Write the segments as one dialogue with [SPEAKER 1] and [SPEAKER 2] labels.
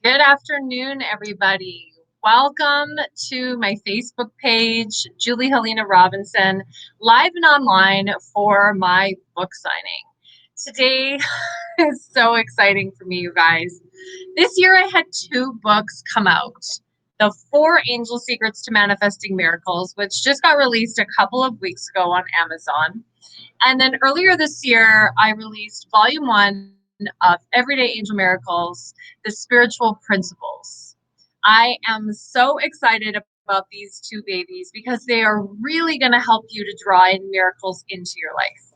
[SPEAKER 1] Good afternoon, everybody. Welcome to my Facebook page, Julie Helena Robinson, live and online for my book signing. Today is so exciting for me, you guys. This year I had two books come out. The Four Angel Secrets to Manifesting Miracles, which just got released a couple of weeks ago on Amazon. And then earlier this year, I released volume one of Everyday Angel Miracles, The Spiritual Principles. I am so excited about these two babies because they are really going to help you to draw in miracles into your life.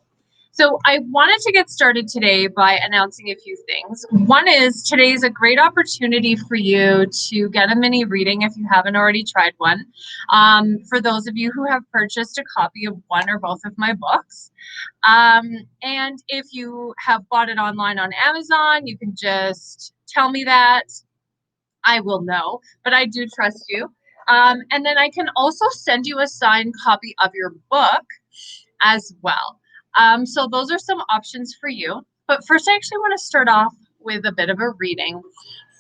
[SPEAKER 1] So I wanted to get started today by announcing a few things. One is today is a great opportunity for you to get a mini reading if you haven't already tried one. For those of you who have purchased a copy of one or both of my books. And if you have bought it online on Amazon, you can just tell me that. I will know, but I do trust you. And then I can also send you a signed copy of your book as well. So those are some options for you. But first, I actually want to start off with a bit of a reading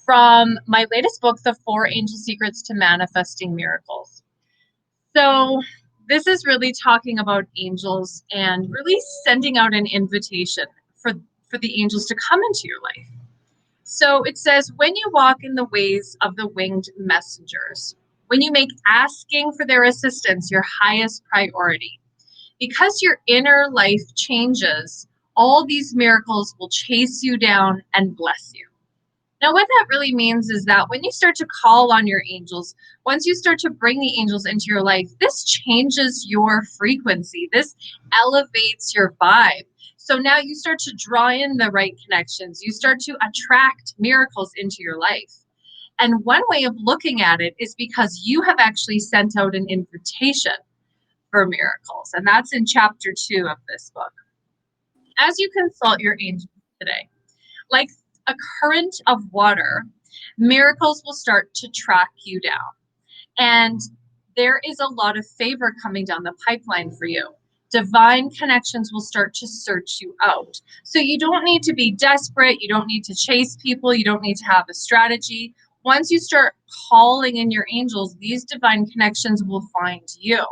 [SPEAKER 1] from my latest book, The Four Angel Secrets to Manifesting Miracles. So this is really talking about angels and really sending out an invitation for the angels to come into your life. So it says, when you walk in the ways of the winged messengers, when you make asking for their assistance your highest priority, because your inner life changes, all these miracles will chase you down and bless you. Now, what that really means is that when you start to call on your angels, once you start to bring the angels into your life, this changes your frequency. This elevates your vibe. So now you start to draw in the right connections. You start to attract miracles into your life. And one way of looking at it is because you have actually sent out an invitation for miracles. And that's in chapter 2 of this book. As you consult your angels today, like a current of water, miracles will start to track you down. And there is a lot of favor coming down the pipeline for you. Divine connections will start to search you out. So you don't need to be desperate. You don't need to chase people. You don't need to have a strategy. Once you start calling in your angels, these divine connections will find you.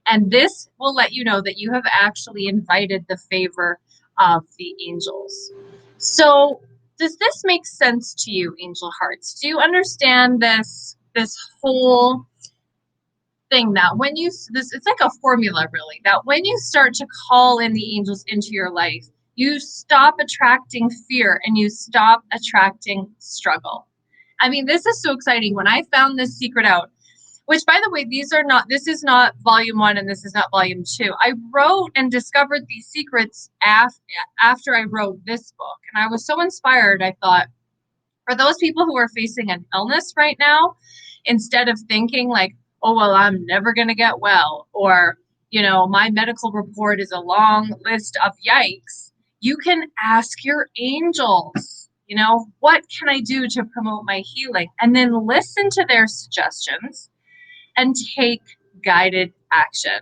[SPEAKER 1] And this will let you know that you have actually invited the favor of the angels. So, does this make sense to you, angel hearts? Do you understand this whole thing that when you this it's like a formula really that when you start to call in the angels into your life, you stop attracting fear and you stop attracting struggle. I mean, this is so exciting. When I found this secret out, which by the way, this is not volume one and this is not volume two. I wrote and discovered these secrets after I wrote this book. And I was so inspired. I thought, for those people who are facing an illness right now, instead of thinking like, oh, well, I'm never going to get well, or, my medical report is a long list of yikes, you can ask your angels, what can I do to promote my healing? And then listen to their suggestions and take guided action.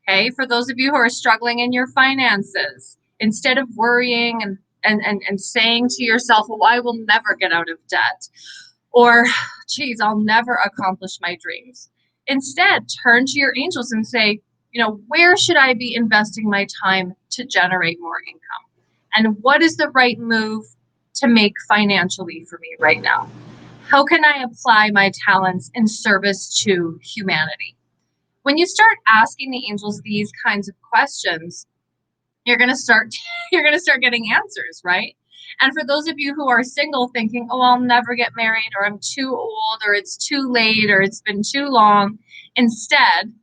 [SPEAKER 1] Okay, for those of you who are struggling in your finances, instead of worrying and saying to yourself, oh, I will never get out of debt, or geez, I'll never accomplish my dreams. Instead, turn to your angels and say, where should I be investing my time to generate more income? And what is the right move to make financially for me right now? How can I apply my talents in service to humanity? When you start asking the angels these kinds of questions, you're going to start you're going to start getting answers, right? And for those of you who are single thinking, "Oh, I'll never get married, or I'm too old, or it's too late, or it's been too long," instead,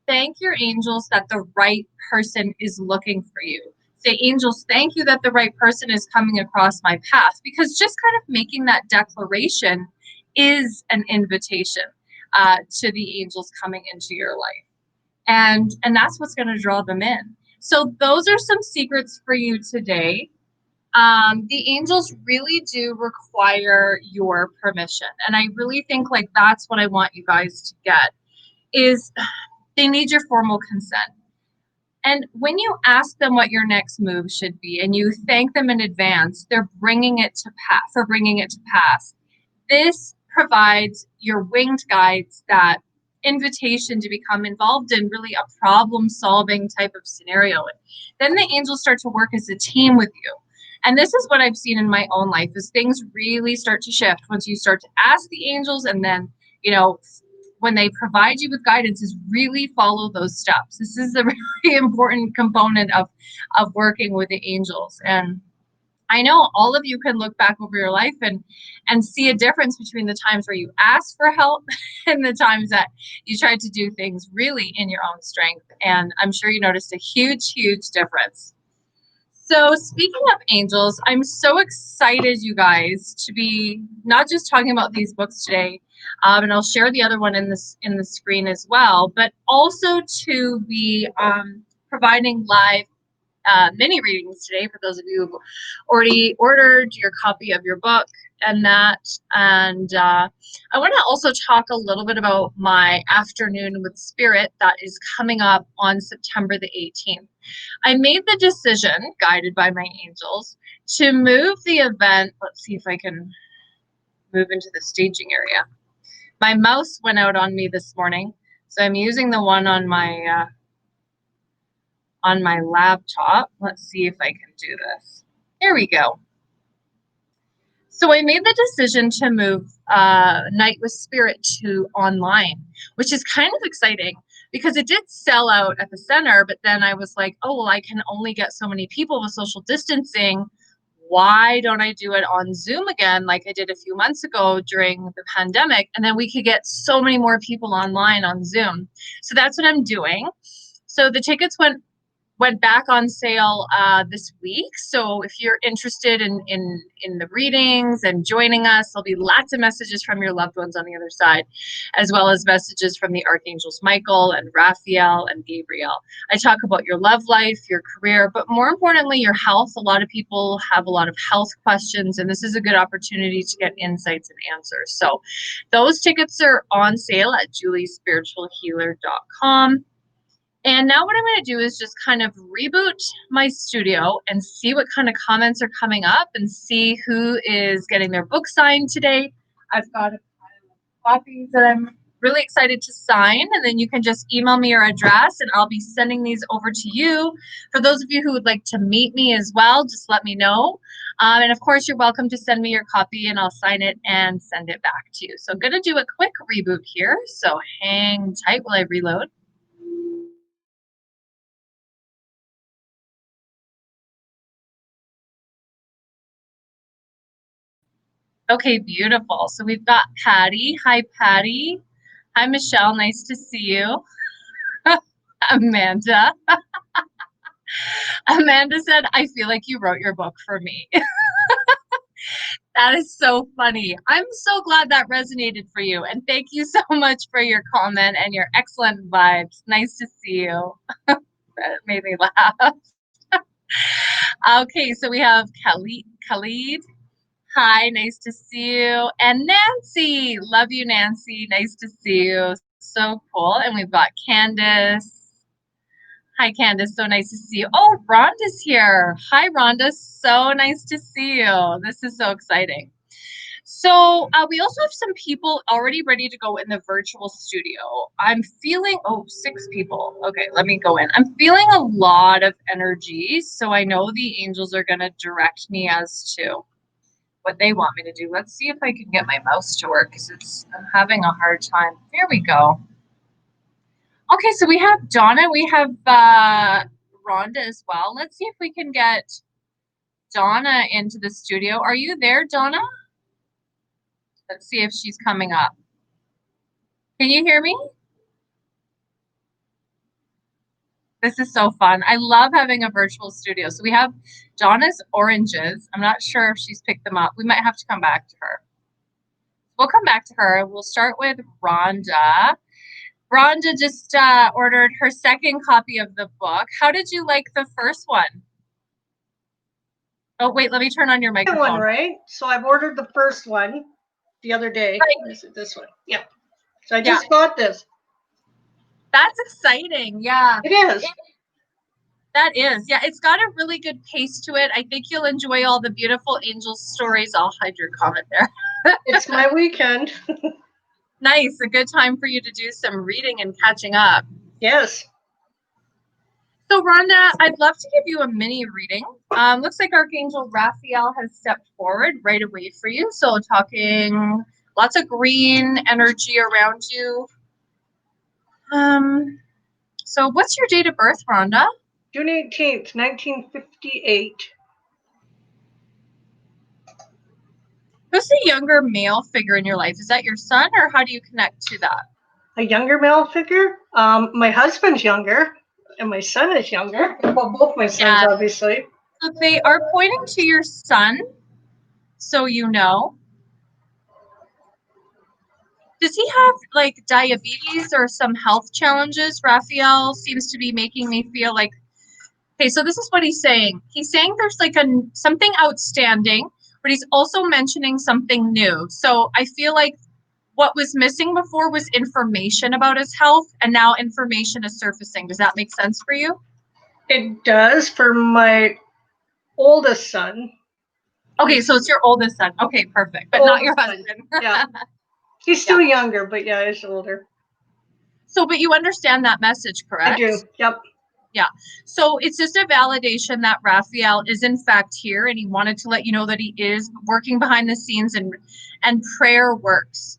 [SPEAKER 1] thank your angels that the right person is looking for you. Say, angels, thank you that the right person is coming across my path, because just kind of making that declaration is an invitation to the angels coming into your life. And that's what's going to draw them in. So those are some secrets for you today. The angels really do require your permission. And I really think like that's what I want you guys to get is they need your formal consent. And when you ask them what your next move should be and you thank them in advance, they're bringing it to pass. This provides your winged guides that invitation to become involved in really a problem-solving type of scenario. And then the angels start to work as a team with you. And this is what I've seen in my own life, is things really start to shift once you start to ask the angels, and then, you know, when they provide you with guidance, is really follow those steps. This is a really important component of working with the angels. And I know all of you can look back over your life and see a difference between the times where you asked for help and the times that you tried to do things really in your own strength. And I'm sure you noticed a huge, huge difference. So speaking of angels, I'm so excited, you guys, to be not just talking about these books today, and I'll share the other one in the screen as well, but also to be providing live mini readings today for those of you who've already ordered your copy of your book and that. And I want to also talk a little bit about my afternoon with spirit that is coming up on September the 18th. I made the decision, guided by my angels, to move the event. Let's see if I can move into the staging area. My mouse went out on me this morning, so I'm using the one on my laptop. Let's see if I can do this. Here we go. So I made the decision to move Night with Spirit to online, which is kind of exciting because it did sell out at the center, but then I was like, oh, well, I can only get so many people with social distancing. Why don't I do it on Zoom again like I did a few months ago during the pandemic? And then we could get so many more people online on Zoom. So that's what I'm doing. So the tickets went back on sale this week. So if you're interested in the readings and joining us, there'll be lots of messages from your loved ones on the other side, as well as messages from the archangels Michael and Raphael and Gabriel. I talk about your love life, your career, but more importantly, your health. A lot of people have a lot of health questions, and this is a good opportunity to get insights and answers. So those tickets are on sale at juliespiritualhealer.com. And now what I'm going to do is just kind of reboot my studio and see what kind of comments are coming up and see who is getting their book signed today. I've got a pile of copies that I'm really excited to sign, and then you can just email me your address and I'll be sending these over to you. For those of you who would like to meet me as well, just let me know. And of course, you're welcome to send me your copy and I'll sign it and send it back to you. So I'm going to do a quick reboot here. So hang tight while I reload. Okay, beautiful. So we've got Patty. Hi, Patty. Hi, Michelle. Nice to see you. Amanda. Amanda said, I feel like you wrote your book for me. That is so funny. I'm so glad that resonated for you. And thank you so much for your comment and your excellent vibes. Nice to see you. That made me laugh. Okay, so we have Khalid. Hi, nice to see you. And Nancy, love you, Nancy. Nice to see you. So cool. And we've got Candace. Hi, Candace. So nice to see you. Oh, Rhonda's here. Hi, Rhonda. So nice to see you. This is so exciting. So we also have some people already ready to go in the virtual studio. I'm feeling, oh, 6 people. Okay, let me go in. I'm feeling a lot of energy. So I know the angels are going to direct me as to what they want me to do. Let's see if I can get my mouse to work because I'm having a hard time. There we go. Okay, so we have Donna. We have Rhonda as well. Let's see if we can get Donna into the studio. Are you there, Donna? Let's see if she's coming up. Can you hear me? This is so fun. I love having a virtual studio. So we have Donna's oranges. I'm not sure if she's picked them up. We might have to come back to her. We'll come back to her. We'll start with Rhonda. Rhonda just ordered her second copy of the book. How did you like the first one? Oh, wait, let me turn on your microphone.
[SPEAKER 2] One, right? So I've ordered the first one the other day. Right. This one. Yeah. So I just got this.
[SPEAKER 1] That's exciting. Yeah.
[SPEAKER 2] It is.
[SPEAKER 1] That is. Yeah, it's got a really good pace to it. I think you'll enjoy all the beautiful angel stories. I'll hide your comment there.
[SPEAKER 2] It's my weekend.
[SPEAKER 1] Nice. A good time for you to do some reading and catching up.
[SPEAKER 2] Yes.
[SPEAKER 1] So, Rhonda, I'd love to give you a mini reading. Looks like Archangel Raphael has stepped forward right away for you. So, talking lots of green energy around you. So, what's your date of birth, Rhonda?
[SPEAKER 2] June 18th, 1958.
[SPEAKER 1] Who's the younger male figure in your life? Is that your son, or how do you connect to that?
[SPEAKER 2] A younger male figure? My husband's younger, and my son is younger. Well, both my sons, obviously.
[SPEAKER 1] So they are pointing to your son, so you know. Does he have like diabetes or some health challenges? Raphael seems to be making me feel like, okay, so this is what he's saying. He's saying there's like something outstanding, but he's also mentioning something new. So I feel like what was missing before was information about his health, and now information is surfacing. Does that make sense for you?
[SPEAKER 2] It does for my oldest son.
[SPEAKER 1] Okay, so it's your oldest son. Okay, perfect. But not your husband.
[SPEAKER 2] Yeah. He's still younger, but yeah, he's older.
[SPEAKER 1] So, but you understand that message, correct?
[SPEAKER 2] I do. Yep.
[SPEAKER 1] Yeah. So it's just a validation that Raphael is in fact here, and he wanted to let you know that he is working behind the scenes, and prayer works.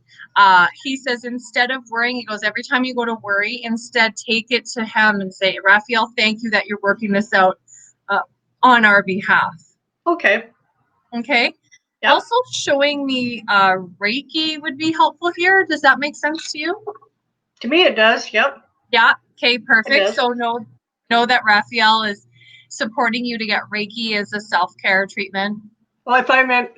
[SPEAKER 1] He says instead of worrying, he goes, every time you go to worry, instead take it to him and say, Raphael, thank you that you're working this out on our behalf.
[SPEAKER 2] Okay.
[SPEAKER 1] Okay. Yep. Also showing me Reiki would be helpful here. Does that make sense to you?
[SPEAKER 2] To me, it does. Yep.
[SPEAKER 1] Yeah. Okay, perfect. So know that Raphael is supporting you to get Reiki as a self-care treatment.
[SPEAKER 2] Well, if I meant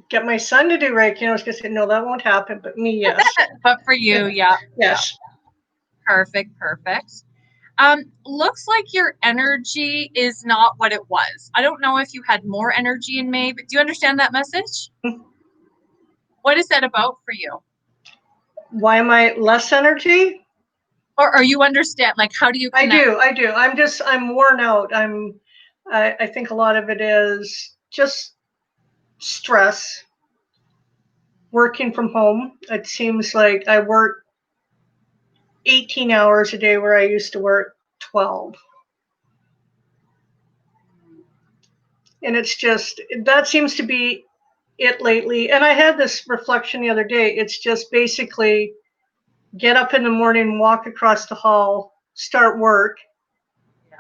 [SPEAKER 2] get my son to do Reiki, I was going to say, no, that won't happen. But me, yes.
[SPEAKER 1] But for you, yeah.
[SPEAKER 2] Yes.
[SPEAKER 1] Yeah. Perfect. Looks like your energy is not what it was. I don't know if you had more energy in May, but do you understand that message? What is that about for you?
[SPEAKER 2] Why am I less energy?
[SPEAKER 1] Or you understand, like, how do you connect?
[SPEAKER 2] I do. I'm worn out. I think a lot of it is just stress. Working from home. It seems like I work 18 hours a day where I used to work 12. And it's just, that seems to be it lately. And I had this reflection the other day. It's just basically get up in the morning, walk across the hall, start work. Yeah.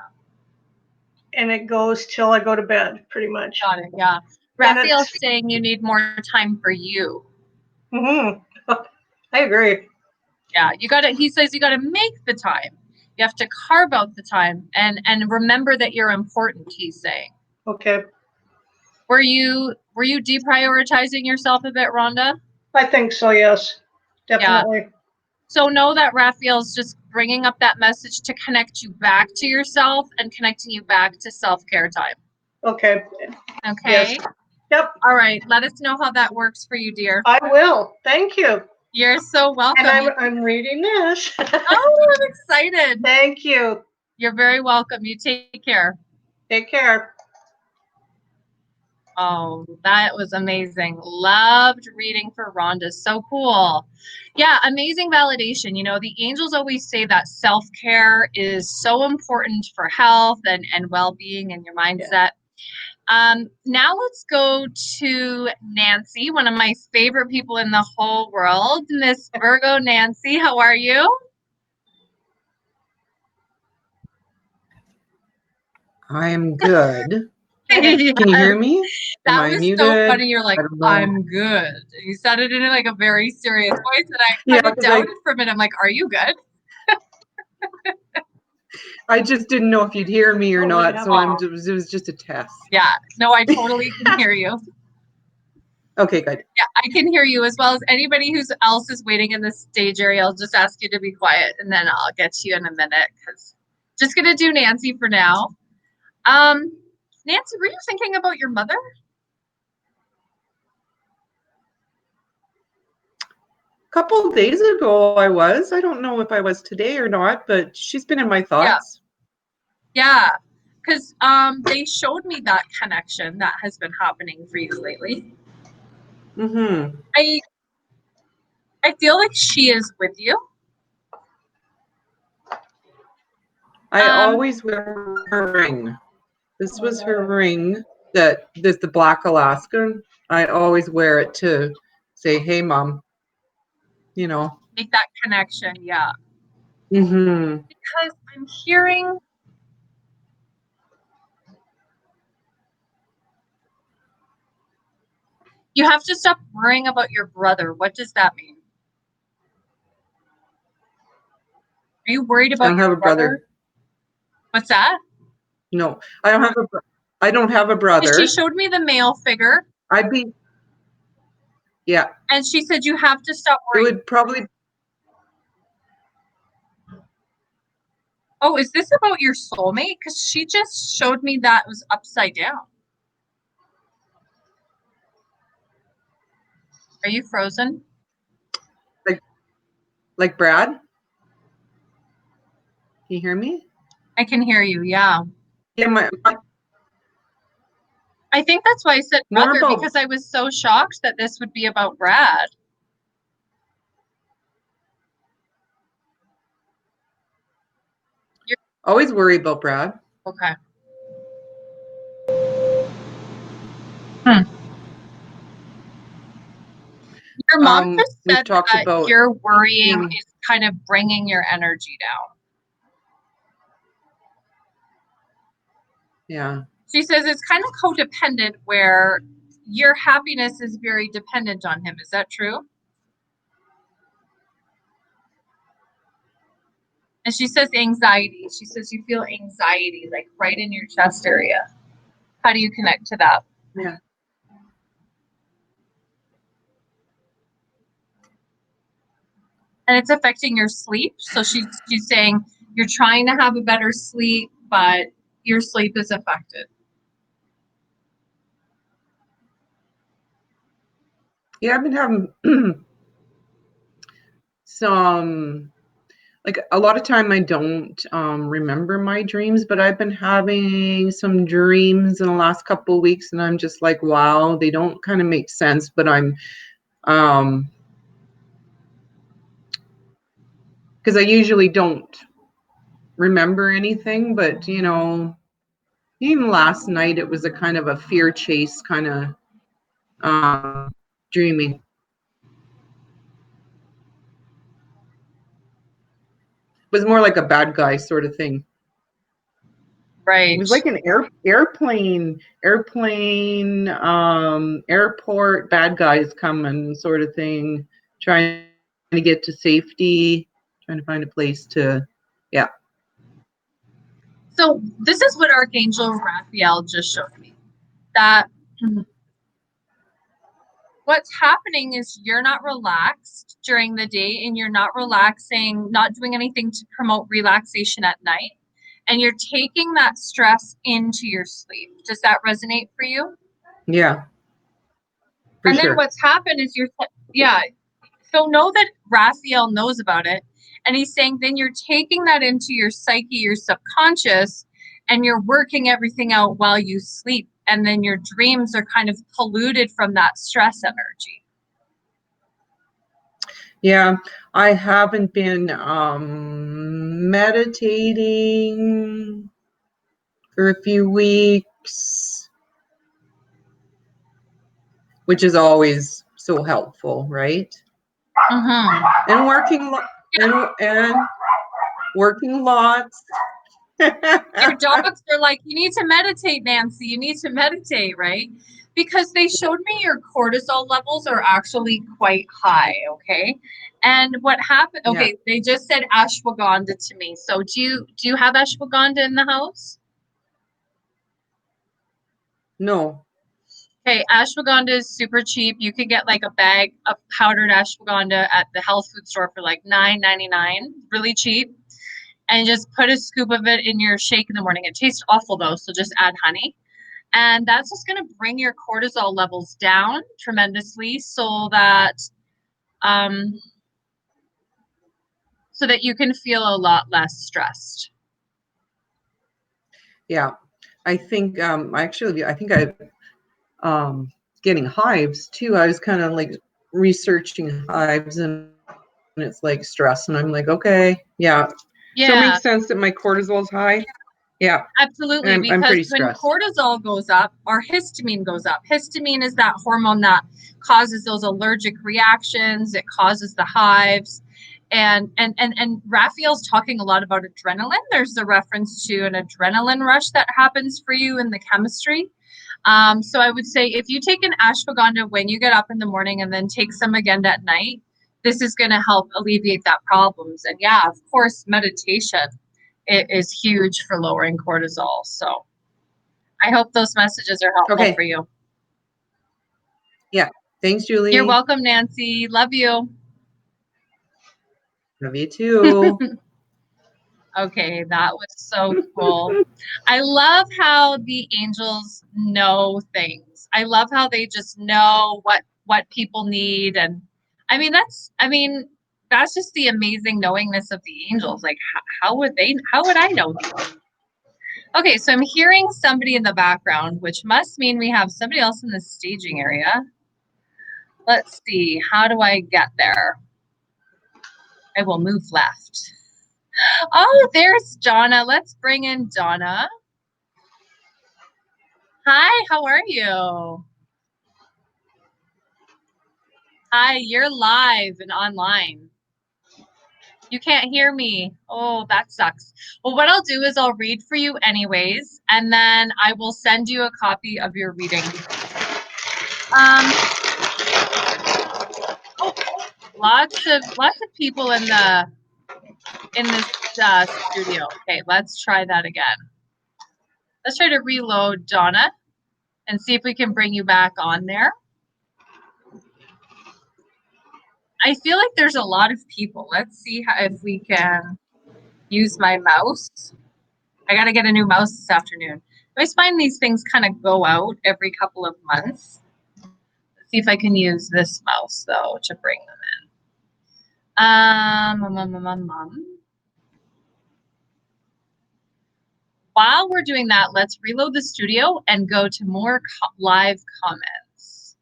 [SPEAKER 2] And it goes till I go to bed, pretty much.
[SPEAKER 1] Got it, yeah. Raphael's saying you need more time for you.
[SPEAKER 2] Mm-hmm. I agree.
[SPEAKER 1] Yeah, he says you gotta make the time. You have to carve out the time and remember that you're important, he's saying.
[SPEAKER 2] Okay.
[SPEAKER 1] Were you deprioritizing yourself a bit, Rhonda?
[SPEAKER 2] I think so, yes. Definitely.
[SPEAKER 1] Yeah. So know that Raphael's just bringing up that message to connect you back to yourself and connecting you back to self-care time.
[SPEAKER 2] Okay.
[SPEAKER 1] Okay.
[SPEAKER 2] Yes. Yep.
[SPEAKER 1] All right. Let us know how that works for you, dear.
[SPEAKER 2] I will. Thank you.
[SPEAKER 1] You're so welcome.
[SPEAKER 2] And I'm reading this.
[SPEAKER 1] Oh, I'm excited.
[SPEAKER 2] Thank you.
[SPEAKER 1] You're very welcome. You take care.
[SPEAKER 2] Take care.
[SPEAKER 1] Oh, that was amazing. Loved reading for Rhonda. So cool. Yeah, amazing validation. You know, the angels always say that self-care is so important for health and well-being and your mindset. Yeah. Now let's go to Nancy, one of my favorite people in the whole world, Miss Virgo Nancy. How are you?
[SPEAKER 3] I am good. Yes. Can you hear me?
[SPEAKER 1] That was muted? So funny. You're like, I'm good. You said it in like a very serious voice, and I kind of doubted for a minute. I'm like, are you good?
[SPEAKER 3] I just didn't know if you'd hear me or not, so it was just a test.
[SPEAKER 1] Yeah, no, I totally can hear you.
[SPEAKER 3] Okay, good.
[SPEAKER 1] Yeah, I can hear you as well as anybody else is waiting in the stage area. I'll just ask you to be quiet, and then I'll get to you in a minute because just gonna do Nancy for now. Nancy, were you thinking about your mother?
[SPEAKER 3] A couple of days ago, I was. I don't know if I was today or not, but she's been in my thoughts.
[SPEAKER 1] Yeah, because they showed me that connection that has been happening for you lately.
[SPEAKER 3] Mm-hmm.
[SPEAKER 1] I feel like she is with you.
[SPEAKER 3] I always wear her ring. This was her ring the black Alaskan. I always wear it to say, hey, Mom, you know.
[SPEAKER 1] Make that connection, yeah.
[SPEAKER 3] Mm-hmm.
[SPEAKER 1] Because I'm hearing you have to stop worrying about your brother. What does that mean? Are you worried
[SPEAKER 3] I
[SPEAKER 1] about
[SPEAKER 3] don't
[SPEAKER 1] your
[SPEAKER 3] have a brother.
[SPEAKER 1] What's that?
[SPEAKER 3] No, I don't have a
[SPEAKER 1] She
[SPEAKER 3] brother.
[SPEAKER 1] showed me the male figure.
[SPEAKER 3] Yeah.
[SPEAKER 1] And she said you have to stop
[SPEAKER 3] It
[SPEAKER 1] worrying.
[SPEAKER 3] would probably.
[SPEAKER 1] Oh, is this about your soulmate? Because she just showed me that was upside down. Are you frozen?
[SPEAKER 3] Like Brad? Can you hear me?
[SPEAKER 1] I can hear you, yeah.
[SPEAKER 3] Yeah,
[SPEAKER 1] I think that's why I said brother, because I was so shocked that this would be about Brad.
[SPEAKER 3] always worry about Brad.
[SPEAKER 1] Okay. Your mom just
[SPEAKER 3] We've
[SPEAKER 1] said
[SPEAKER 3] talked
[SPEAKER 1] that
[SPEAKER 3] about
[SPEAKER 1] your worrying is kind of bringing your energy down.
[SPEAKER 3] Yeah.
[SPEAKER 1] She says it's kind of codependent where your happiness is very dependent on him. Is that true? And she says anxiety. She says you feel anxiety like right in your chest area. How do you connect to that?
[SPEAKER 3] Yeah.
[SPEAKER 1] And it's affecting your sleep. So she's saying you're trying to have a better sleep, but your sleep is affected.
[SPEAKER 3] Yeah, I've been having some, like, a lot of time I don't remember my dreams, but I've been having some dreams in the last couple of weeks, and I'm just like, wow, they don't kind of make sense, but I'm because I usually don't remember anything, but even last night it was a kind of a fear chase kind of dreaming. It was more like a bad guy sort of thing.
[SPEAKER 1] Right.
[SPEAKER 3] It was like an airplane, airport, bad guys coming sort of thing, trying to get to safety, trying to find a place to, yeah.
[SPEAKER 1] So this is what Archangel Raphael just showed me. That what's happening is you're not relaxed during the day and you're not relaxing, not doing anything to promote relaxation at night. And you're taking that stress into your sleep. Does that resonate for you?
[SPEAKER 3] Yeah. For
[SPEAKER 1] and
[SPEAKER 3] sure.
[SPEAKER 1] then what's happened is yeah. So know that Raphael knows about it. And he's saying then you're taking that into your psyche, your subconscious, and you're working everything out while you sleep. And then your dreams are kind of polluted from that stress energy.
[SPEAKER 3] Yeah, I haven't been meditating for a few weeks, which is always so helpful, right?
[SPEAKER 1] Mm-hmm.
[SPEAKER 3] And working lots.
[SPEAKER 1] Your dogs are like, you need to meditate, Nancy. You need to meditate, right? Because they showed me your cortisol levels are actually quite high, okay? And what happened? Okay, they just said ashwagandha to me. So do you have ashwagandha in the house?
[SPEAKER 3] No.
[SPEAKER 1] Okay, ashwagandha is super cheap. You can get like a bag of powdered ashwagandha at the health food store for like $9.99, really cheap. And just put a scoop of it in your shake in the morning. It tastes awful though, so just add honey. And that's just going to bring your cortisol levels down tremendously so that you can feel a lot less stressed.
[SPEAKER 3] Yeah. I think I think I getting hives too. I was kind of like researching hives, and it's like stress, and I'm like, okay, yeah. So it makes sense that my cortisol is high. Yeah.
[SPEAKER 1] Absolutely,
[SPEAKER 3] And I'm
[SPEAKER 1] because
[SPEAKER 3] pretty
[SPEAKER 1] when
[SPEAKER 3] stressed.
[SPEAKER 1] cortisol goes up, our histamine goes up. Histamine is that hormone that causes those allergic reactions. It causes the hives. And Raphael's talking a lot about adrenaline. There's a reference to an adrenaline rush that happens for you in the chemistry. So I would say if you take an ashwagandha when you get up in the morning and then take some again at night, this is going to help alleviate that problems. And yeah, of course, meditation, it is huge for lowering cortisol. So I hope those messages are helpful for you.
[SPEAKER 3] Yeah. Thanks, Julie.
[SPEAKER 1] You're welcome, Nancy. Love you.
[SPEAKER 3] Love you too.
[SPEAKER 1] Okay, that was so cool. I love how the angels know things. I love how they just know what people need. And I mean that's just the amazing knowingness of the angels. Like how would I know these things? Okay, so I'm hearing somebody in the background, which must mean we have somebody else in the staging area. Let's see, how do I get there? I will move left. Oh, there's Donna. Let's bring in Donna. Hi, how are you? Hi, you're live and online. You can't hear me. Oh, that sucks. Well, what I'll do is I'll read for you anyways, and then I will send you a copy of your reading. Lots of people in this studio. Okay, let's try that again. Let's try to reload Donna and see if we can bring you back on there. I feel like there's a lot of people. Let's see if we can use my mouse. I got to get a new mouse this afternoon. I always find these things kind of go out every couple of months. Let's see if I can use this mouse, though, to bring them in. While we're doing that, let's reload the studio and go to more live comments.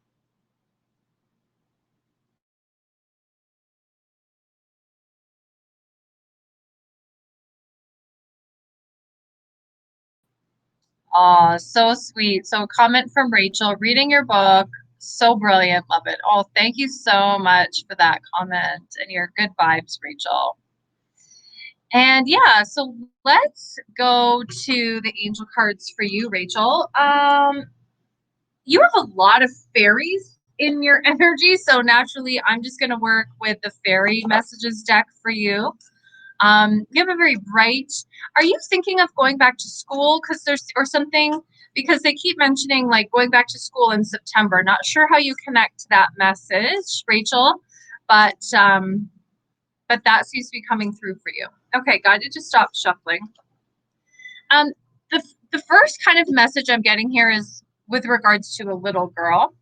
[SPEAKER 1] Oh, so sweet. So comment from Rachel, reading your book. So brilliant. Love it. Oh, thank you so much for that comment and your good vibes, Rachel. And yeah, so let's go to the angel cards for you, Rachel. You have a lot of fairies in your energy. So naturally, I'm just going to work with the fairy messages deck for you. You have a very bright, are you thinking of going back to school or something? Because they keep mentioning like going back to school in September. Not sure how you connect to that message, Rachel, but that seems to be coming through for you. Okay, God, it just stopped shuffling. The first kind of message I'm getting here is with regards to a little girl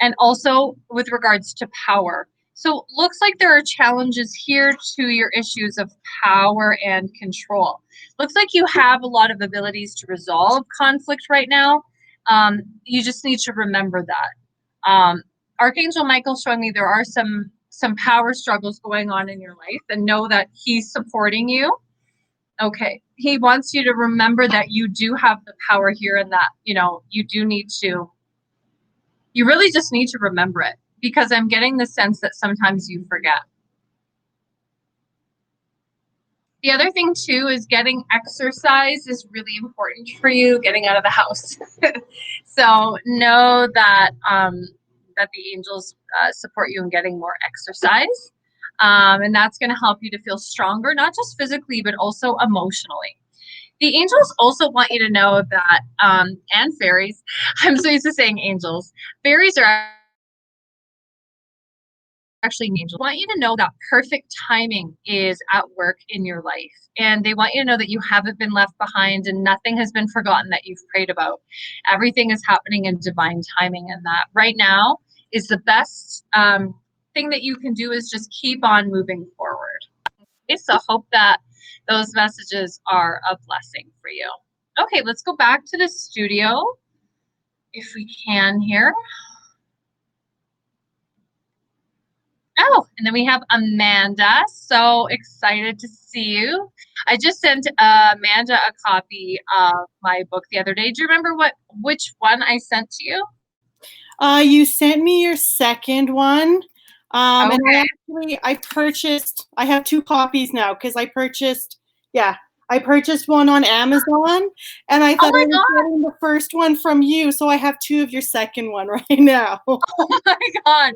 [SPEAKER 1] and also with regards to power. So looks like there are challenges here to your issues of power and control. Looks like you have a lot of abilities to resolve conflict right now. You just need to remember that. Archangel Michael showing me there are some power struggles going on in your life, and know that he's supporting you. Okay. He wants you to remember that you do have the power here, and that, you really just need to remember it, because I'm getting the sense that sometimes you forget. The other thing too is getting exercise is really important for you, getting out of the house. So know that that the angels support you in getting more exercise. And that's going to help you to feel stronger, not just physically, but also emotionally. The angels also want you to know that, and fairies, I'm so used to saying angels, fairies are actually angels. Want you to know that perfect timing is at work in your life. And they want you to know that you haven't been left behind and nothing has been forgotten that you've prayed about. Everything is happening in divine timing, and that right now is the best thing that you can do is just keep on moving forward. Okay, so hope that those messages are a blessing for you. Okay, let's go back to the studio if we can here. go. And then we have Amanda. So excited to see you. I just sent Amanda a copy of my book the other day. Do you remember which one I sent to you?
[SPEAKER 4] You sent me your second one.
[SPEAKER 1] Okay.
[SPEAKER 4] And I have 2 copies now because I purchased one on Amazon, and I thought I was getting the first one from you, so I have 2 of your second one right now.
[SPEAKER 1] Oh my God.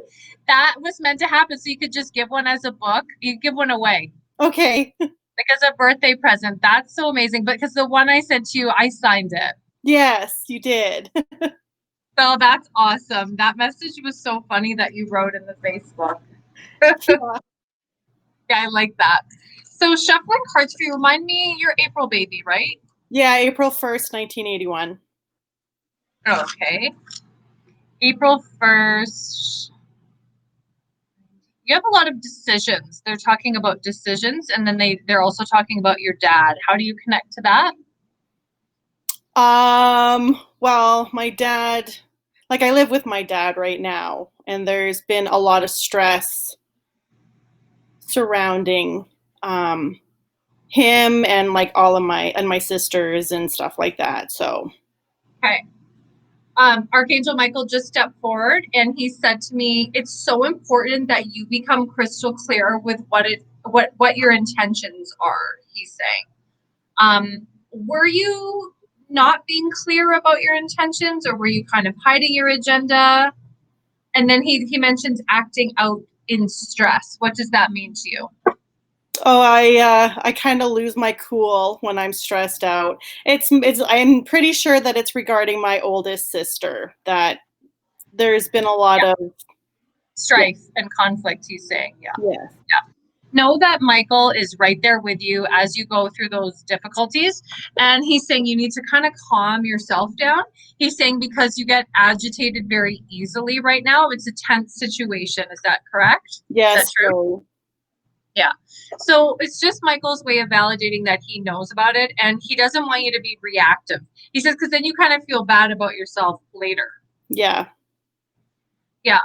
[SPEAKER 1] That was meant to happen. So you could just give one as a book. You give one away.
[SPEAKER 4] Okay.
[SPEAKER 1] Like as a birthday present. That's so amazing. Because the one I sent to you, I signed it.
[SPEAKER 4] Yes, you did.
[SPEAKER 1] So that's awesome. That message was so funny that you wrote in the Facebook. Yeah, I like that. So shuffling cards for you. Remind me, you're April baby, right?
[SPEAKER 4] Yeah, April 1st, 1981.
[SPEAKER 1] Okay. April 1st. You have a lot of decisions. They're talking about decisions, and then they're also talking about your dad. How do you connect to that?
[SPEAKER 4] Well, my dad, like I live with my dad right now, and there's been a lot of stress surrounding him and like all of my sisters and stuff like that. So
[SPEAKER 1] Okay. Archangel Michael just stepped forward and he said to me, it's so important that you become crystal clear with what your intentions are, he's saying. Were you not being clear about your intentions, or were you kind of hiding your agenda? And then he mentions acting out in stress. What does that mean to you?
[SPEAKER 4] I kind of lose my cool when I'm stressed out. I'm pretty sure that it's regarding my oldest sister, that there's been a lot of
[SPEAKER 1] strife and conflict, he's saying.
[SPEAKER 4] Yes.
[SPEAKER 1] Yeah. Know that Michael is right there with you as you go through those difficulties. And he's saying you need to kind of calm yourself down. He's saying because you get agitated very easily right now. It's a tense situation. Is that correct?
[SPEAKER 4] Yes.
[SPEAKER 1] Is that true? Yeah. So it's just Michael's way of validating that he knows about it, and he doesn't want you to be reactive. He says, because then you kind of feel bad about yourself later.
[SPEAKER 4] Yeah.
[SPEAKER 1] Yeah.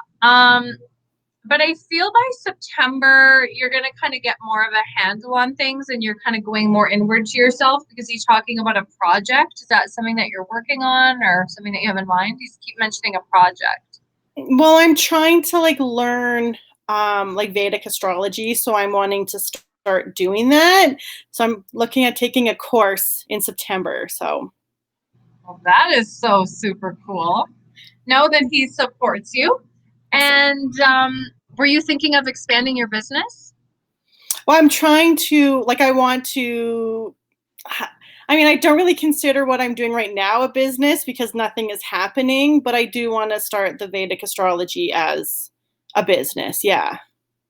[SPEAKER 1] But I feel by September, you're going to kind of get more of a handle on things, and you're kind of going more inward to yourself because he's talking about a project. Is that something that you're working on or something that you have in mind? He's keep mentioning a project.
[SPEAKER 4] Well, I'm trying to like learn like Vedic astrology, so I'm wanting to start doing that. So I'm looking at taking a course in September. So
[SPEAKER 1] well, that is so super cool. Know that he supports you. And were you thinking of expanding your business?
[SPEAKER 4] Well, I'm trying to, like, I mean, I don't really consider what I'm doing right now a business because nothing is happening, but I do want to start the Vedic astrology as a business. Yeah.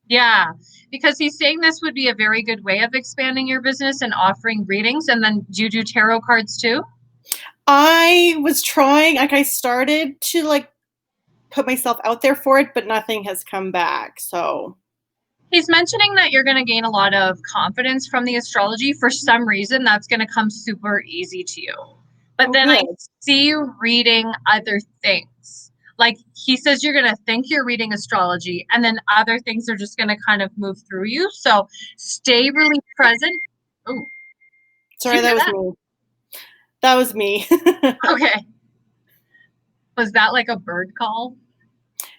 [SPEAKER 1] Yeah, because he's saying this would be a very good way of expanding your business and offering readings. And then do you do tarot cards too?
[SPEAKER 4] I was trying, like, I started to like put myself out there for it, but nothing has come back. So
[SPEAKER 1] he's mentioning that you're going to gain a lot of confidence from the astrology. For some reason, that's going to come super easy to you. But then I see you reading other things. Like he says, you're going to think you're reading astrology, and then other things are just going to kind of move through you. So stay really present. Oh,
[SPEAKER 4] sorry, that was me. That was me.
[SPEAKER 1] Okay. Was that like a bird call?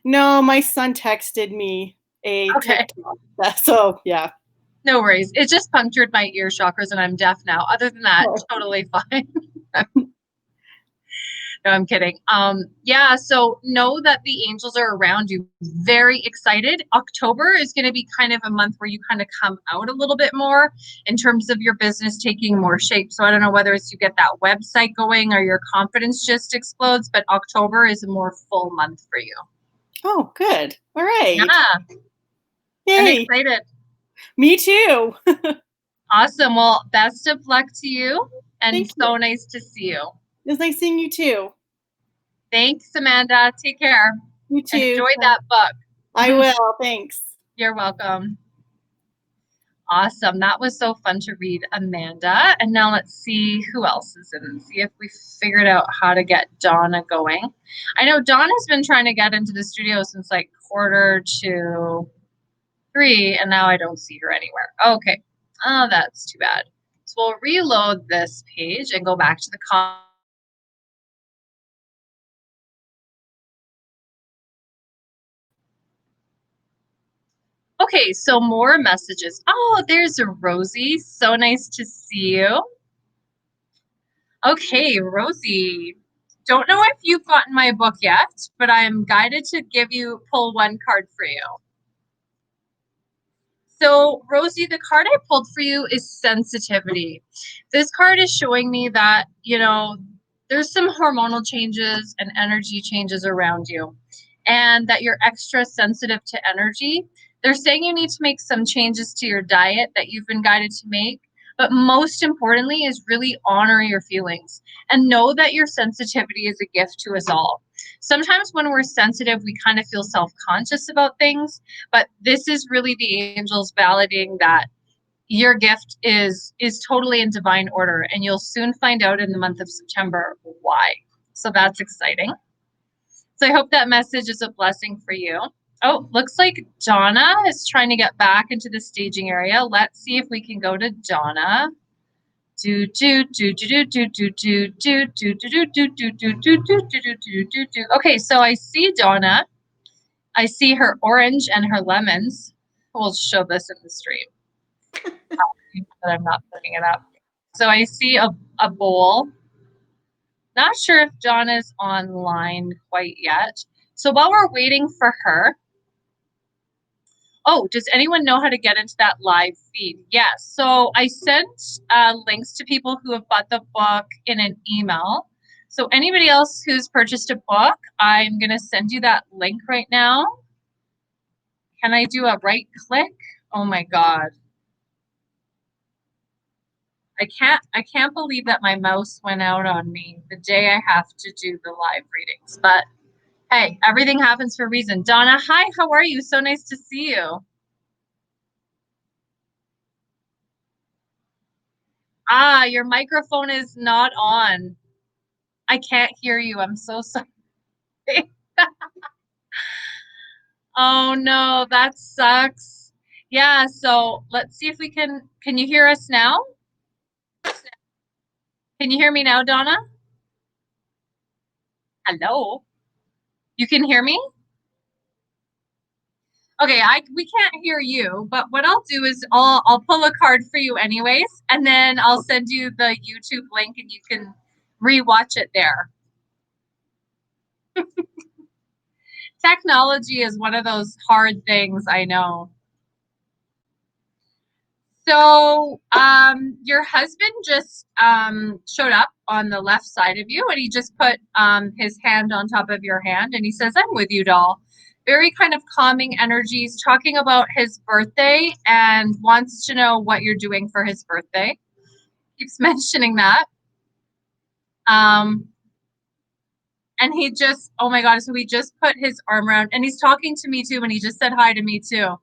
[SPEAKER 4] No, my son texted me a TikTok. So yeah.
[SPEAKER 1] No worries. It just punctured my ear chakras and I'm deaf now. Other than that, totally fine. No, I'm kidding. Yeah, so know that the angels are around you. Very excited. October is going to be kind of a month where you kind of come out a little bit more in terms of your business taking more shape. So I don't know whether it's you get that website going or your confidence just explodes, but October is a more full month for you.
[SPEAKER 4] Oh, good. All right.
[SPEAKER 1] Yeah.
[SPEAKER 4] Yay.
[SPEAKER 1] I'm excited.
[SPEAKER 4] Me too.
[SPEAKER 1] Awesome. Well, best of luck to you. And
[SPEAKER 4] Thank
[SPEAKER 1] so
[SPEAKER 4] you.
[SPEAKER 1] nice to see you.
[SPEAKER 4] It was nice seeing you too.
[SPEAKER 1] Thanks, Amanda. Take care.
[SPEAKER 4] You too.
[SPEAKER 1] Enjoy that book.
[SPEAKER 4] I will. Thanks.
[SPEAKER 1] You're welcome. Awesome. That was so fun to read, Amanda. And now let's see who else is in. See if we figured out how to get Donna going. I know Donna's been trying to get into the studio since like 1:45. 3, and now I don't see her anywhere. Okay. Oh, that's too bad. So we'll reload this page and go back to the Okay, so more messages. Oh, there's a Rosie. So nice to see you. Okay, Rosie. Don't know if you've gotten my book yet, but I am guided to pull one card for you. So, Rosie, the card I pulled for you is sensitivity. This card is showing me that, there's some hormonal changes and energy changes around you, and that you're extra sensitive to energy. They're saying you need to make some changes to your diet that you've been guided to make, but most importantly is really honor your feelings and know that your sensitivity is a gift to us all. Sometimes when we're sensitive, we kind of feel self-conscious about things, but this is really the angels validating that your gift is totally in divine order, and you'll soon find out in the month of September why. So that's exciting. So I hope that message is a blessing for you. Oh, looks like Donna is trying to get back into the staging area. Let's see if we can go to Donna. Okay, so I see Donna. I see her orange and her lemons. We'll show this in the stream. But I'm not putting it up. So I see a bowl. Not sure if Donna's online quite yet. So while we're waiting for her, oh, does anyone know how to get into that live feed? Yes. So I sent links to people who have bought the book in an email. So anybody else who's purchased a book, I'm going to send you that link right now. Can I do a right click? Oh my God. I can't believe that my mouse went out on me the day I have to do the live readings. But hey, everything happens for a reason. Donna, hi, how are you? So nice to see you. Ah, your microphone is not on. I can't hear you. I'm so sorry. Oh no, that sucks. Yeah, so let's see if we can you hear us now? Can you hear me now, Donna? Hello? You can hear me? Okay, we can't hear you, but what I'll do is I'll pull a card for you anyways, and then I'll send you the YouTube link and you can rewatch it there. Technology is one of those hard things, I know. So your husband just showed up on the left side of you, and he just put his hand on top of your hand, and he says, "I'm with you, doll." Very kind of calming energies, talking about his birthday and wants to know what you're doing for his birthday. Keeps mentioning that. And he just, oh my God, so he just put his arm around, and he's talking to me too, and he just said hi to me too.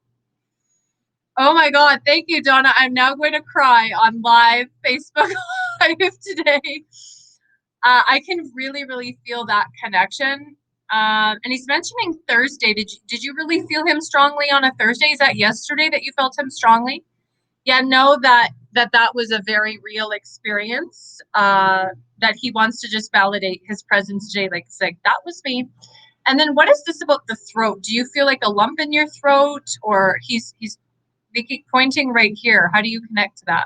[SPEAKER 1] Oh my God, thank you, Donna. I'm now going to cry on live Facebook Live today. I can really, really feel that connection. And he's mentioning Thursday. Did you really feel him strongly on a Thursday? Is that yesterday that you felt him strongly? Yeah, know that was a very real experience. That he wants to just validate his presence today. Like, that was me. And then what is this about the throat? Do you feel like a lump in your throat, or he's they keep pointing right here? How do you connect to that?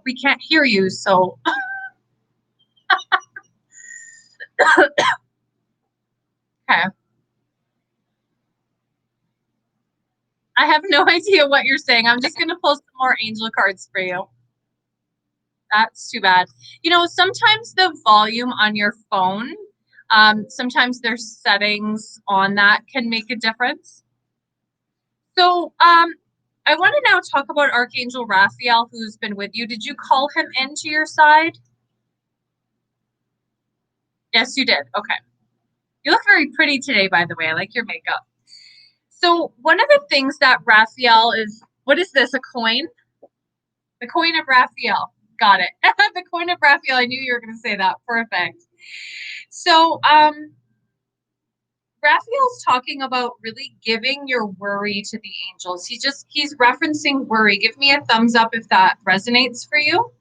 [SPEAKER 1] We can't hear you, so. Okay. I have no idea what you're saying. I'm just going to pull some more angel cards for you. That's too bad. Sometimes the volume on your phone, sometimes there's settings on that can make a difference. So I want to now talk about Archangel Raphael, who's been with you. Did you call him into your side? Yes, you did. Okay. You look very pretty today, by the way. I like your makeup. So one of the things that Raphael is, what is this, a coin? The coin of Raphael. Got it. The coin of Raphael. I knew you were going to say that. Perfect. So Raphael's talking about really giving your worry to the angels. He's referencing worry. Give me a thumbs up if that resonates for you.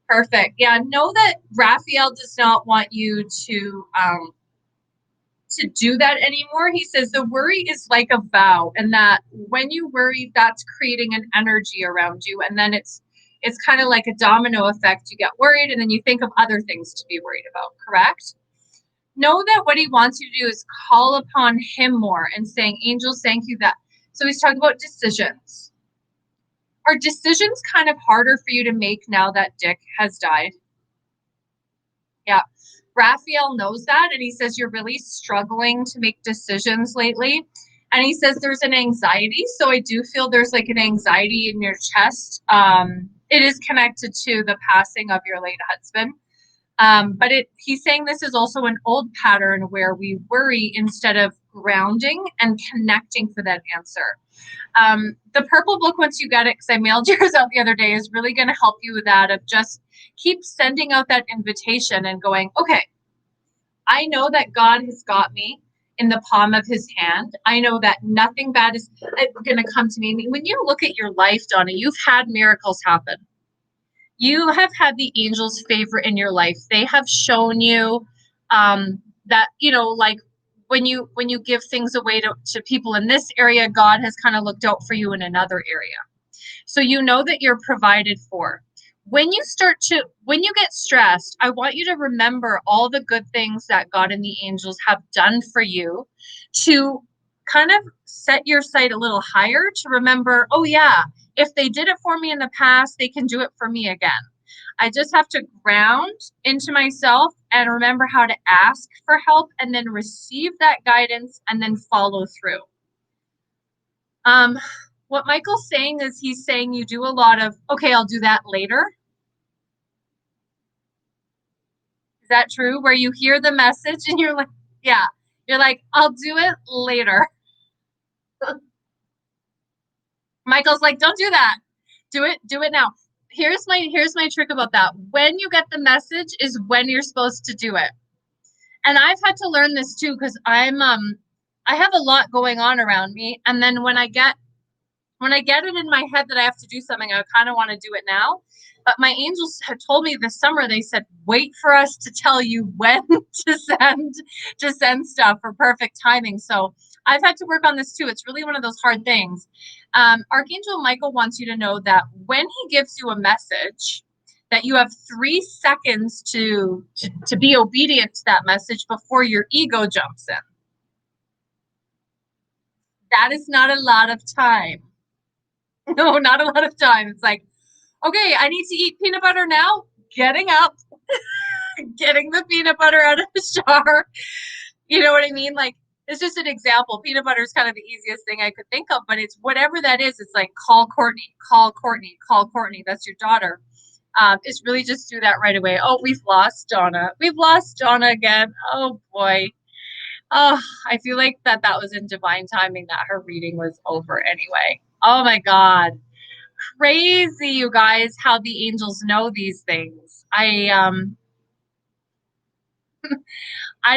[SPEAKER 1] Perfect. Yeah, know that Raphael does not want you to do that anymore. He says the worry is like a vow, and that when you worry, that's creating an energy around you, and then it's kind of like a domino effect. You get worried, and then you think of other things to be worried about, correct? Know that what he wants you to do is call upon him more and saying, angels, thank you that. So he's talking about decisions. Are decisions kind of harder for you to make now that Dick has died? Yeah. Raphael knows that, and he says you're really struggling to make decisions lately. And he says there's an anxiety. So I do feel there's like an anxiety in your chest. It is connected to the passing of your late husband. But he's saying this is also an old pattern where we worry instead of grounding and connecting for that answer. The purple book, once you get it, because I mailed yours out the other day, is really going to help you with that, of just keep sending out that invitation and going, okay, I know that God has got me in the palm of his hand. I know that nothing bad is going to come to me. When you look at your life, Donna, you've had miracles happen. You have had the angels' favor in your life. They have shown you that, like when you give things away to people in this area, God has kind of looked out for you in another area. So you know that you're provided for. When you get stressed, I want you to remember all the good things that God and the angels have done for you, to kind of set your sight a little higher, to remember, oh yeah, if they did it for me in the past, they can do it for me again. I just have to ground into myself and remember how to ask for help, and then receive that guidance, and then follow through. What Michael's saying is, he's saying you do a lot of, okay, I'll do that later. Is that true? Where you hear the message and you're like, yeah, you're like, I'll do it later. Michael's like, don't do that. Do it now. Here's my trick about that. When you get the message is when you're supposed to do it. And I've had to learn this too, because I have a lot going on around me. And then when I get it in my head that I have to do something, I kind of want to do it now. But my angels had told me this summer, they said, wait for us to tell you when to send stuff for perfect timing. So I've had to work on this too. It's really one of those hard things. Archangel Michael wants you to know that when he gives you a message, that you have 3 seconds to be obedient to that message before your ego jumps in. That is not a lot of time. No, not a lot of time. It's like, okay, I need to eat peanut butter now. Getting up, getting the peanut butter out of the jar. You know what I mean? Like, it's just an example. Peanut butter is kind of the easiest thing I could think of, but it's whatever that is. It's like, call Courtney, call Courtney, call Courtney. That's your daughter. It's really just do that right away. Oh, we've lost Donna. We've lost Donna again. Oh boy. Oh, I feel like that was in divine timing that her reading was over anyway. Oh my God. Crazy, you guys, how the angels know these things. I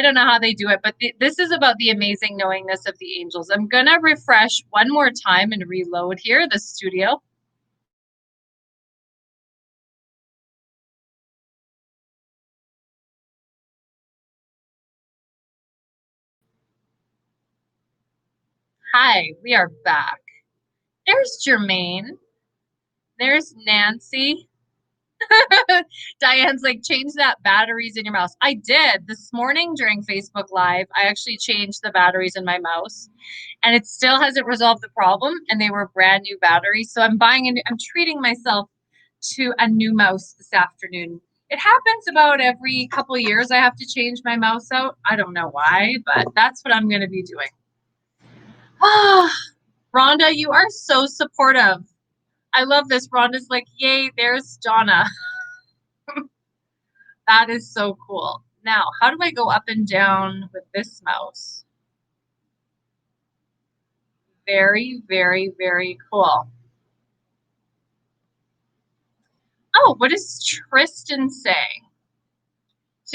[SPEAKER 1] don't know how they do it, but this is about the amazing knowingness of the angels. I'm gonna refresh one more time and reload here the studio. Hi, we are back. There's Jermaine. There's Nancy. Diane's like, change that batteries in your mouse. I did this morning during Facebook Live. I actually changed the batteries in my mouse, and it still hasn't resolved the problem. And they were brand new batteries. So I'm treating myself to a new mouse this afternoon. It happens about every couple of years. I have to change my mouse out. I don't know why, but that's what I'm going to be doing. Ah, Rhonda, you are so supportive. I love this. Rhonda's like, yay, there's Donna. That is so cool. Now, how do I go up and down with this mouse? Very, very, very cool. Oh, what is Tristan saying?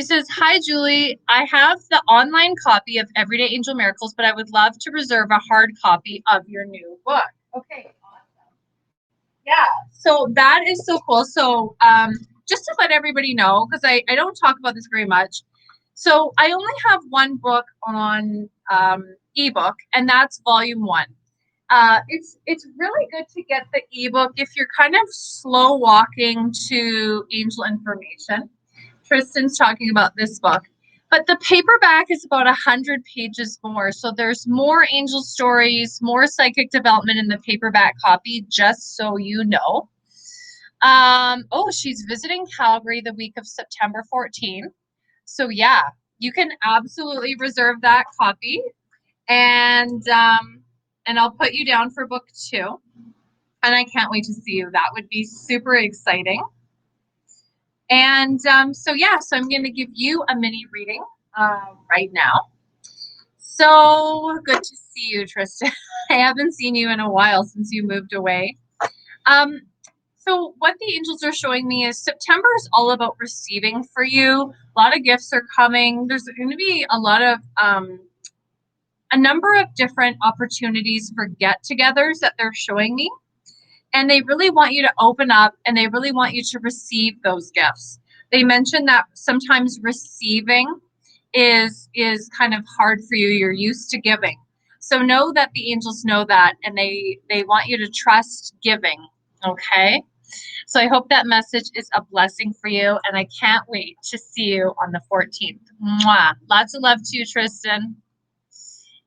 [SPEAKER 1] She says, "Hi, Julie. I have the online copy of Everyday Angel Miracles, but I would love to reserve a hard copy of your new book." Okay, awesome. Yeah, so that is so cool. So just to let everybody know, because I don't talk about this very much. So I only have one book on ebook, and that's volume 1. It's really good to get the ebook if you're kind of slow walking to angel information. Tristan's talking about this book. But the paperback is about 100 pages more. So there's more angel stories, more psychic development in the paperback copy, just so you know. Oh, she's visiting Calgary the week of September 14th. So yeah, you can absolutely reserve that copy. And I'll put you down for book 2. And I can't wait to see you. That would be super exciting. And so I'm going to give you a mini reading right now. So good to see you, Tristan. I haven't seen you in a while since you moved away. So what the angels are showing me is September is all about receiving for you. A lot of gifts are coming. There's going to be a lot of a number of different opportunities for get-togethers that they're showing me. And they really want you to open up, and they really want you to receive those gifts. They mentioned that sometimes receiving is kind of hard for you. You're used to giving. So know that the angels know that, and they want you to trust giving. Okay? So I hope that message is a blessing for you, and I can't wait to see you on the 14th. Mwah. Lots of love to you, Tristan.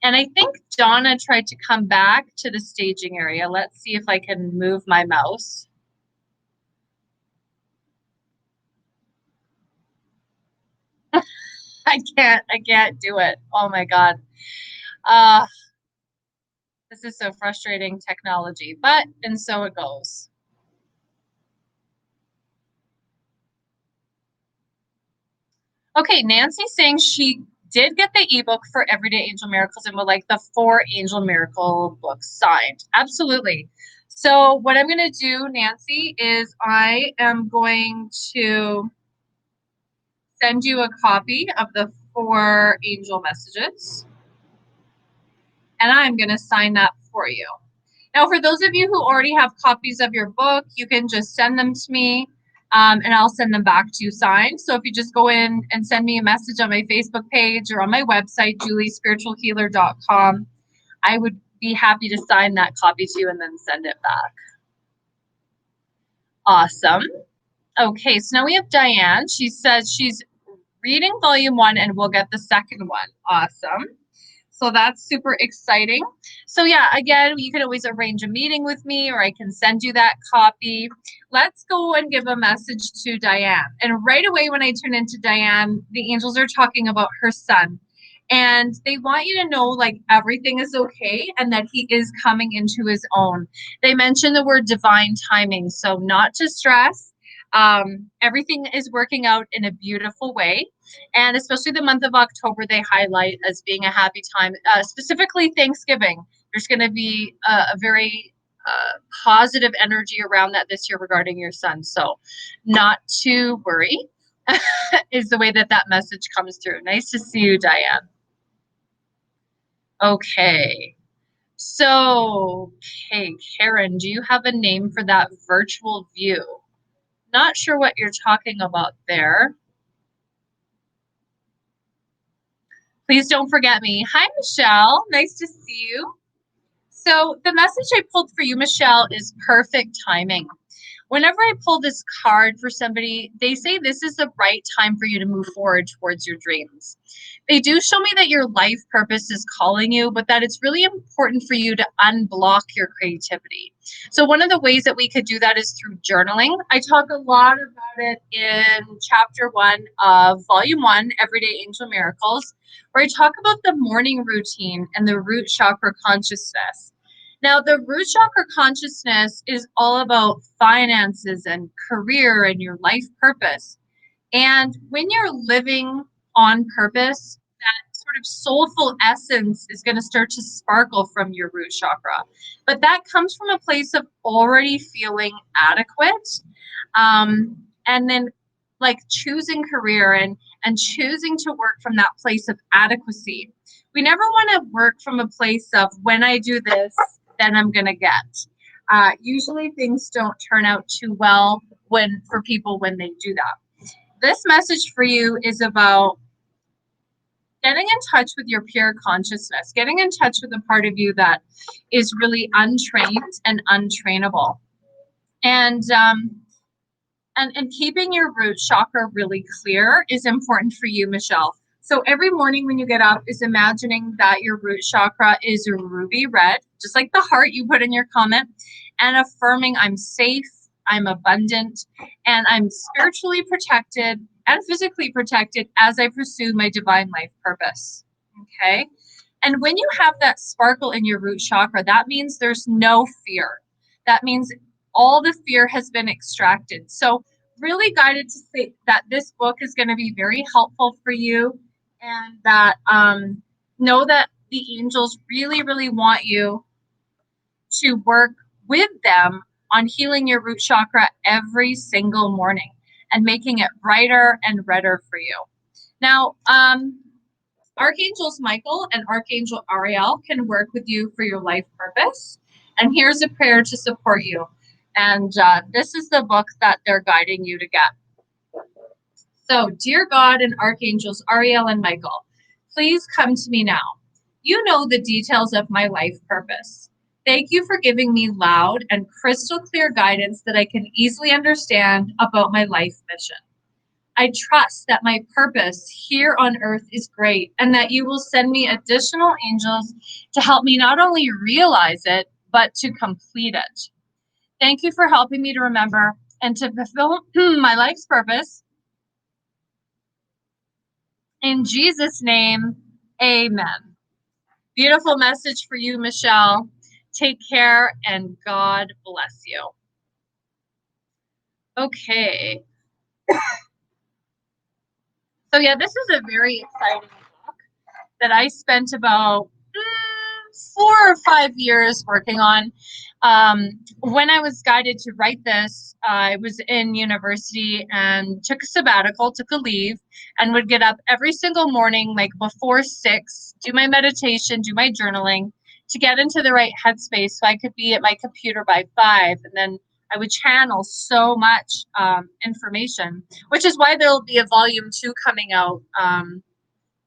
[SPEAKER 1] And I think Donna tried to come back to the staging area. Let's see if I can move my mouse. I can't do it. Oh my God. This is so frustrating technology, and so it goes. Okay, Nancy's saying she did get the ebook for Everyday Angel Miracles and would like the 4 Angel Miracle books signed. Absolutely. So what I'm going to do, Nancy, is I am going to send you a copy of the 4 angel messages. And I'm going to sign that for you. Now, for those of you who already have copies of your book, you can just send them to me. And I'll send them back to you signed. So if you just go in and send me a message on my Facebook page or on my website, juliespiritualhealer.com, I would be happy to sign that copy to you and then send it back. Awesome. Okay, so now we have Diane. She says she's reading volume 1 and we'll get the second one. Awesome. So that's super exciting. So yeah, again, you can always arrange a meeting with me, or I can send you that copy. Let's go and give a message to Diane. And right away when I turn into Diane, the angels are talking about her son. And they want you to know like everything is okay and that he is coming into his own. They mention the word divine timing, so not to stress. Everything is working out in a beautiful way. And especially the month of October, they highlight as being a happy time, specifically Thanksgiving. There's going to be a very positive energy around that this year regarding your son. So not to worry is the way that message comes through. Nice to see you, Diane. Okay. So, okay, Karen, do you have a name for that virtual view? Not sure what you're talking about there. Please don't forget me. Hi, Michelle. Nice to see you. So the message I pulled for you, Michelle, is perfect timing. Whenever I pull this card for somebody, they say this is the right time for you to move forward towards your dreams. They do show me that your life purpose is calling you, but that it's really important for you to unblock your creativity. So one of the ways that we could do that is through journaling. I talk a lot about it in chapter 1 of volume 1, Everyday Angel Miracles, where I talk about the morning routine and the root chakra consciousness. Now, the root chakra consciousness is all about finances and career and your life purpose. And when you're living on purpose, that sort of soulful essence is going to start to sparkle from your root chakra. But that comes from a place of already feeling adequate. And then like choosing career and and choosing to work from that place of adequacy. We never want to work from a place of when I do this, then I'm going to get. Usually things don't turn out too well for people when they do that. This message for you is about getting in touch with your pure consciousness, getting in touch with a part of you that is really untrained and untrainable. And keeping your root chakra really clear is important for you, Michelle. So every morning when you get up is imagining that your root chakra is ruby red, just like the heart you put in your comment, and affirming I'm safe, I'm abundant, and I'm spiritually protected and physically protected as I pursue my divine life purpose. Okay? And when you have that sparkle in your root chakra, that means there's no fear. That means all the fear has been extracted. So really guided to say that this book is going to be very helpful for you, and that know that the angels really, really want you to work with them on healing your root chakra every single morning and making it brighter and redder for you. Now, Archangels Michael and Archangel Ariel can work with you for your life purpose. And here's a prayer to support you. And this is the book that they're guiding you to get. So, dear God and Archangels Ariel and Michael, please come to me now. You know the details of my life purpose. Thank you for giving me loud and crystal clear guidance that I can easily understand about my life mission. I trust that my purpose here on earth is great and that you will send me additional angels to help me not only realize it, but to complete it. Thank you for helping me to remember and to fulfill my life's purpose. In Jesus' name, amen. Beautiful message for you, Michelle. Take care and God bless you. Okay. So yeah, this is a very exciting book that I spent about 4 or 5 years working on. When I was guided to write this, I was in university and took a sabbatical, took a leave, and would get up every single morning, like before 6, do my meditation, do my journaling to get into the right headspace so I could be at my computer by 5. And then I would channel so much information, which is why there'll be a volume 2 coming out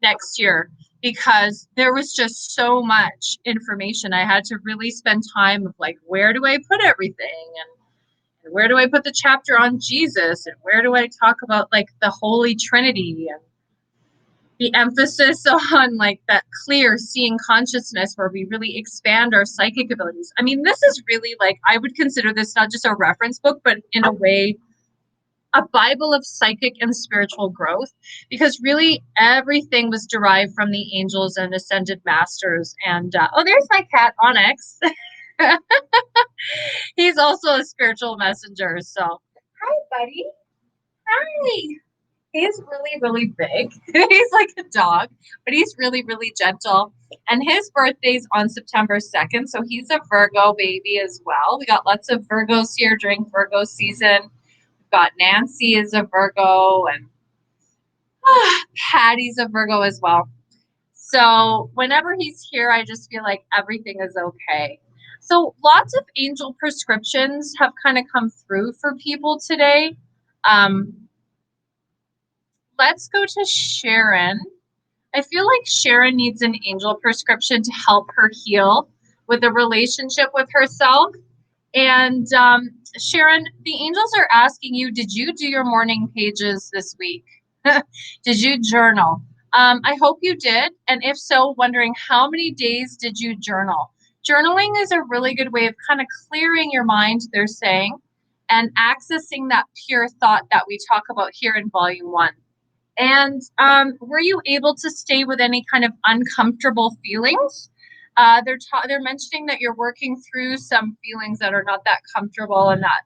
[SPEAKER 1] next year, because there was just so much information. I had to really spend time of like, where do I put everything? And where do I put the chapter on Jesus? And where do I talk about like the Holy Trinity and the emphasis on like that clear seeing consciousness where we really expand our psychic abilities. I mean, this is really like, I would consider this not just a reference book, but in a way, a Bible of psychic and spiritual growth, because really everything was derived from the angels and ascended masters. And oh, there's my cat Onyx. He's also a spiritual messenger. So hi, buddy. Hi. He's really, really big. He's like a dog, but he's really, really gentle. And his birthday's on September 2nd. So he's a Virgo baby as well. We got lots of Virgos here during Virgo season. Got Nancy is a Virgo, and Patty's a Virgo as well. So whenever he's here, I just feel like everything is okay. So lots of angel prescriptions have kind of come through for people today. Let's go to Sharon. I feel like Sharon needs an angel prescription to help her heal with a relationship with herself. And Sharon, the angels are asking you, did you do your morning pages this week? Did you journal? I hope you did. And if so, wondering how many days did you journal? Journaling is a really good way of kind of clearing your mind, they're saying, and accessing that pure thought that we talk about here in volume 1. And were you able to stay with any kind of uncomfortable feelings? They're mentioning that you're working through some feelings that are not that comfortable, and that,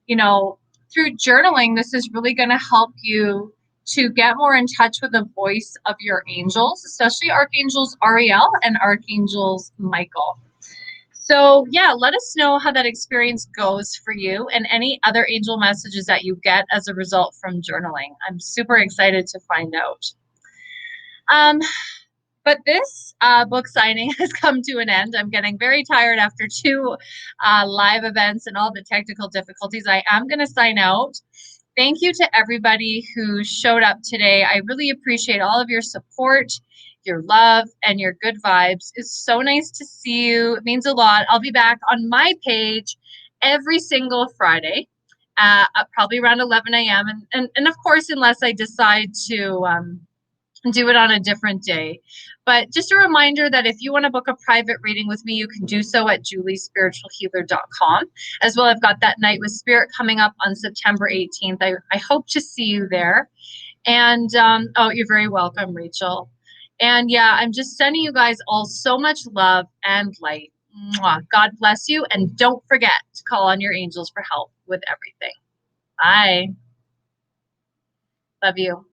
[SPEAKER 1] you know, through journaling, this is really going to help you to get more in touch with the voice of your angels, especially Archangels Ariel and Archangels Michael. So yeah, let us know how that experience goes for you and any other angel messages that you get as a result from journaling. I'm super excited to find out. But this book signing has come to an end. I'm getting very tired after two live events and all the technical difficulties. I am going to sign out. Thank you to everybody who showed up today. I really appreciate all of your support, your love, and your good vibes. It's so nice to see you. It means a lot. I'll be back on my page every single Friday, probably around 11 a.m. And of course, unless I decide to do it on a different day. But just a reminder that if you want to book a private reading with me, you can do so at juliespiritualhealer.com. As well, I've got that Night with Spirit coming up on September 18th. I hope to see you there. And oh, you're very welcome, Rachel. And yeah, I'm just sending you guys all so much love and light. Mwah. God bless you. And don't forget to call on your angels for help with everything. Bye. Love you.